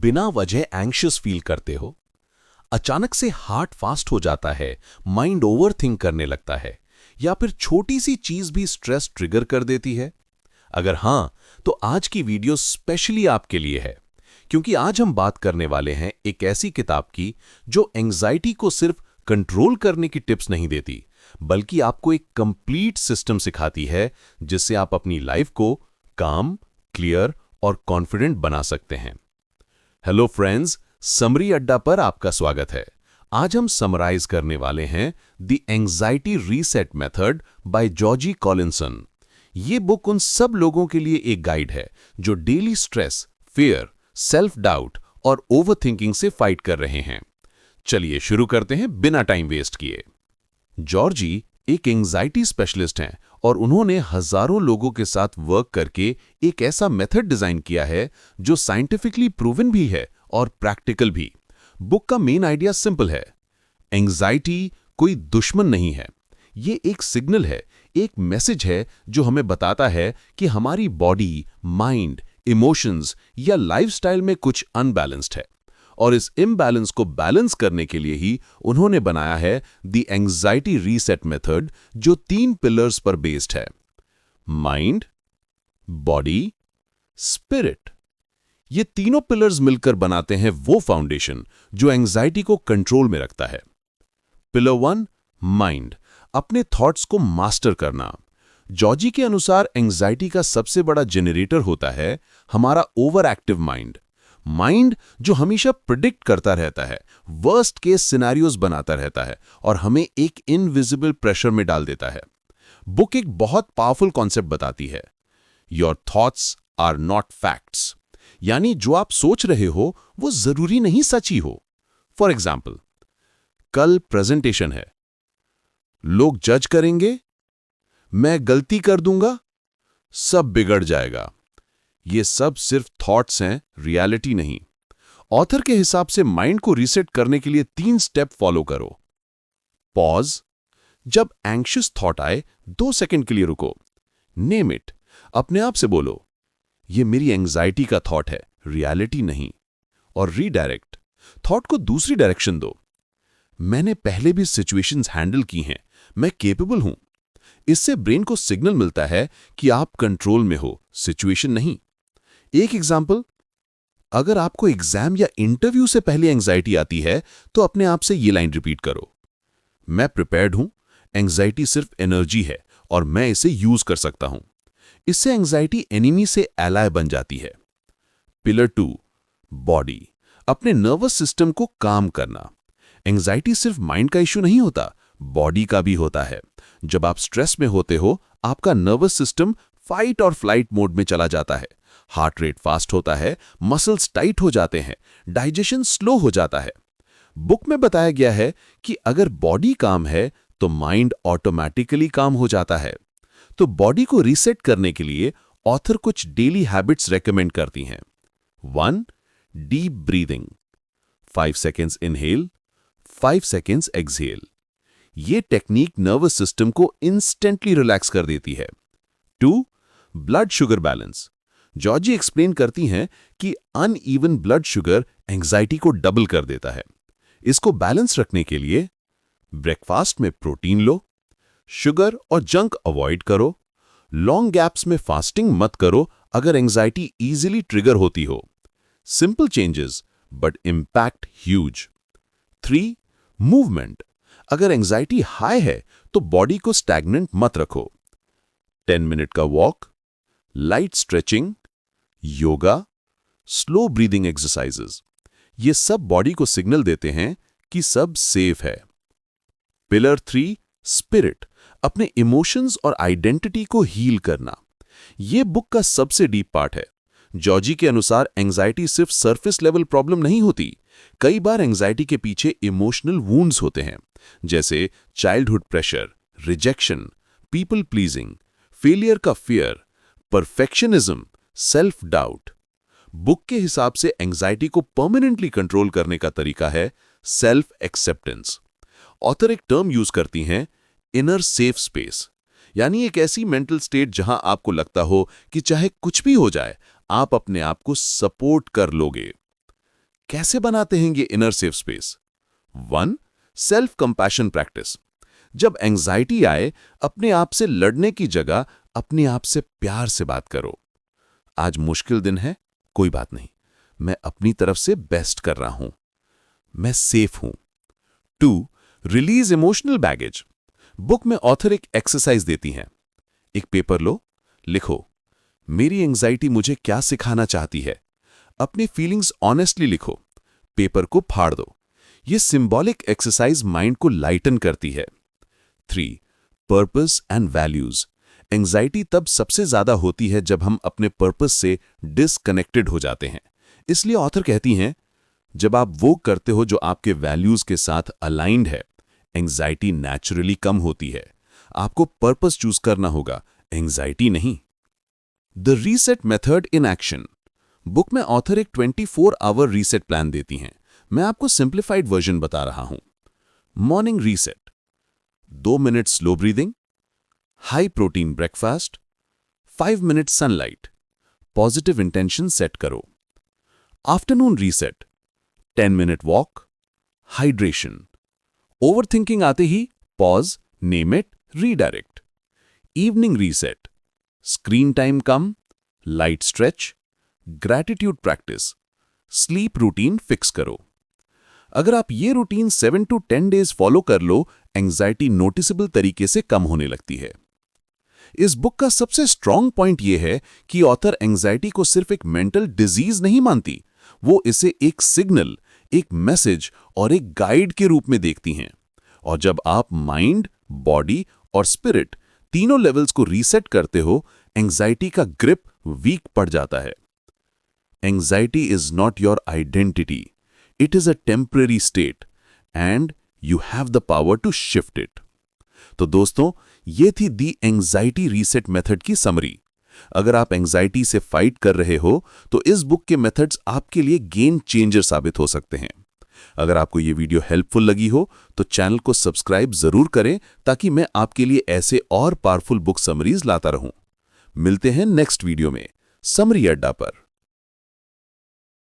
बिना वजह anxious feel करते हो? अचानक से हार्ट फास्ट हो जाता है, माइंड ओवरथिंक करने लगता है, या फिर छोटी सी चीज भी स्ट्रेस ट्रिगर कर देती है? अगर हां, तो आज की वीडियो स्पेशली आपके लिए है, क्योंकि आज हम बात करने वाले हैं एक ऐसी किताब की जो एंग्जाइटी को सिर्फ कंट्रोल करने की टिप्स नहीं देती, बल्कि आपको एक कंप्लीट सिस्टम सिखाती है जिससे आप अपनी लाइफ को काम, क्लियर और कॉन्फिडेंट बना सकते हैं। हेलो फ्रेंड्स, समरी अड्डा पर आपका स्वागत है। आज हम समराइज करने वाले हैं the anxiety reset method by Georgie Collinson. ये बुक उन सब लोगों के लिए एक गाइड है जो daily stress, fear, self doubt और ओवरथिंकिंग से फाइट कर रहे हैं। चलिए शुरू करते हैं बिना टाइम वेस्ट किए। जॉर्जी एक एंग्जाइटी स्पेशलिस्ट हैं और उन्होंने हजारों लोगों के साथ वर्क करके एक ऐसा मेथड डिजाइन किया है जो साइंटिफिकली प्रूवन भी है और प्रैक्टिकल भी। बुक का मेन आइडिया सिंपल है, एंग्जाइटी कोई दुश्मन नहीं है। ये एक सिग्नल है, एक मैसेज है जो हमें बताता है कि हमारी बॉडी, माइंड, इमोशंस या लाइफस्टाइल में कुछ अनबैलेंस्ड है, और इस इम्बैलेंस को बैलेंस करने के लिए ही उन्होंने बनाया है द एंग्जाइटी रीसेट मेथड, जो 3 पिलर्स पर बेस्ड है: माइंड, बॉडी, स्पिरिट। ये तीनों पिलर्स मिलकर बनाते हैं वो फाउंडेशन जो एंग्जाइटी को कंट्रोल में रखता है। पिलर 1, माइंड, अपने थॉट्स को मास्टर करना। जॉर्जी के अनुसार एंग्जाइटी का सबसे बड़ा जेनरेटर होता है हमारा ओवर एक्टिव माइंड। माइंड जो हमेशा प्रिडिक्ट करता रहता है, वर्स्ट केस सिनेरियोज बनाता रहता है और हमें एक इनविजिबल प्रेशर में डाल देता है। बुक एक बहुत पावरफुल कॉन्सेप्ट बताती है, your thoughts are not facts, यानी जो आप सोच रहे हो वो जरूरी नहीं सच ही हो। फॉर एग्जाम्पल, कल प्रेजेंटेशन है, लोग जज करेंगे, मैं गलती कर दूंगा, सब बिगड़ जाएगा। ये सब सिर्फ थॉट्स हैं, रियलिटी नहीं। ऑथर के हिसाब से माइंड को रीसेट करने के लिए 3 स्टेप फॉलो करो। पॉज, जब एंग्शियस थॉट आए 2 सेकंड के लिए रुको। नेम इट, अपने आप से बोलो, ये मेरी एंग्जाइटी का थॉट है, रियलिटी नहीं। और रीडायरेक्ट, थॉट को दूसरी डायरेक्शन दो, मैंने पहले भी सिचुएशंस हैंडल की हैं, मैं केपेबल हूं। इससे ब्रेन को सिग्नल मिलता है कि आप कंट्रोल में हो, सिचुएशन नहीं। एक एग्जाम्पल, अगर आपको एग्जाम या इंटरव्यू से पहले एंग्जाइटी आती है तो अपने आप से ये लाइन रिपीट करो, मैं प्रिपेयर्ड हूं, एंग्जाइटी सिर्फ एनर्जी है और मैं इसे यूज कर सकता हूं। इससे एंग्जाइटी एनिमी से एलाय बन जाती है। पिलर 2, बॉडी, अपने नर्वस सिस्टम को काम करना। एंग्जाइटी सिर्फ माइंड का इश्यू नहीं होता, बॉडी का भी होता है। जब आप स्ट्रेस में होते हो, आपका नर्वस सिस्टम फाइट और फ्लाइट मोड में चला जाता है, हार्ट रेट फास्ट होता है, मसल्स टाइट हो जाते हैं, डाइजेशन स्लो हो जाता है। बुक में बताया गया है कि अगर बॉडी काम है तो माइंड ऑटोमेटिकली काम हो जाता है। तो बॉडी को रीसेट करने के लिए ऑथर कुछ डेली हैबिट्स रेकमेंड करती हैं। 1, deep breathing, 5 seconds inhale, 5 seconds exhale. ये टेक्निक नर्वस सिस्टम को इंस्टेंटली रिलैक्स कर देती है। 2, blood sugar balance. Georgie explain करती हैं कि अनइवन ब्लड शुगर एंग्जाइटी को डबल कर देता है। इसको बैलेंस रखने के लिए ब्रेकफास्ट में प्रोटीन लो, शुगर और जंक अवॉइड करो, लॉन्ग गैप्स में फास्टिंग मत करो अगर एंग्जाइटी इजीली ट्रिगर होती हो। Simple changes but impact huge. 3, movement, अगर एंग्जाइटी हाई है तो बॉडी को स्टैग्नेंट मत रखो। 10 मिनट का walk, light stretching, yoga, slow breathing exercises, ये सब बॉडी को सिग्नल देते हैं कि सब सेफ है। पिलर 3, स्पिरिट, अपने इमोशंस और आइडेंटिटी को हील करना। ये बुक का सबसे डीप पार्ट है। जॉर्जी के अनुसार एंग्जाइटी सिर्फ सरफेस लेवल प्रॉब्लम नहीं होती। कई बार एंग्जाइटी के पीछे इमोशनल वुंड्स होते हैं, जैसे childhood pressure, rejection, people pleasing, failure का fear, perfectionism, self doubt. Book के हिसाब से एंग्जाइटी को परमानेंटली कंट्रोल करने का तरीका है सेल्फ एक्सेप्टेंस। ऑथर एक टर्म यूज करती हैं, इनर सेफ स्पेस, यानी एक ऐसी मेंटल स्टेट जहां आपको लगता हो कि चाहे कुछ भी हो जाए आप अपने आप को सपोर्ट कर लोगे। कैसे बनाते हैं ये inner safe space? 1. Self compassion practice. जब एंजाइटी आए, अपने आप से लड़ने की जगह अपने आप से प्यार से बात करो। आज मुश्किल दिन है, कोई बात नहीं, मैं अपनी तरफ से बेस्ट कर रहा हूं, मैं सेफ हूं। 2. Release emotional baggage. बुक में ऑथर एक एक्सरसाइज देती हैं। एक पेपर लो, लिखो, मेरी एंजाइटी मुझे क्या सिखाना चाहती है। अपनी फीलिंग्स ऑनेस्टली लिखो, पेपर को फाड़ दो। ये सिंबॉलिक एक्सरसाइज माइंड को लाइटन करती है। 3. Purpose and values. एंजाइटी तब सबसे ज्यादा होती है जब हम अपने पर्पस से डिसकनेक्टेड हो जाते हैं। इसलिए ऑथर कहती हैं, जब आप वो करते हो जो आपके वैल्यूज के साथ अलाइंड है, एंजाइटी नेचुरली कम होती है। आपको पर्पस चूज करना होगा, एंजाइटी नहीं। The reset method in action. Book में ऑथर एक 24 आवर रीसेट प्लान देती हैं। मैं आपको सिंप्लीफाइड वर्जन बता रहा हूं। Morning reset, 2 minute slow breathing, high protein breakfast, 5 minute sunlight, positive intention set करो। Afternoon reset, 10 minute walk, hydration. Overthinking आते ही pause, name it, redirect. Evening reset, screen time कम, light stretch, gratitude practice, sleep routine fix करो। अगर आप ये routine 7 to 10 days follow कर लो, anxiety noticeable तरीके से कम होने लगती है। इस बुक का सबसे स्ट्रॉन्ग पॉइंट यह है कि ऑथर एंजाइटी को सिर्फ एक मेंटल डिजीज नहीं मानती, वो इसे एक सिग्नल, एक मैसेज और एक गाइड के रूप में देखती हैं। और जब आप माइंड, बॉडी और स्पिरिट तीनों लेवल्स को रीसेट करते हो, एंजाइटी का ग्रिप वीक पड़ जाता है। Anxiety is not your identity, it is a temporary state and you have the power to shift it. तो दोस्तों, ये थी दी एंजाइटी रीसेट मेथड की समरी। अगर आप एंजाइटी से फाइट कर रहे हो तो इस बुक के मेथड्स आपके लिए गेम चेंजर साबित हो सकते हैं। अगर आपको ये वीडियो हेल्पफुल लगी हो तो चैनल को सब्सक्राइब जरूर करें, ताकि मैं आपके लिए ऐसे और पावरफुल बुक समरीज लाता रहूं। मिलते हैं नेक्स्ट वीडियो में समरी अड्डा पर।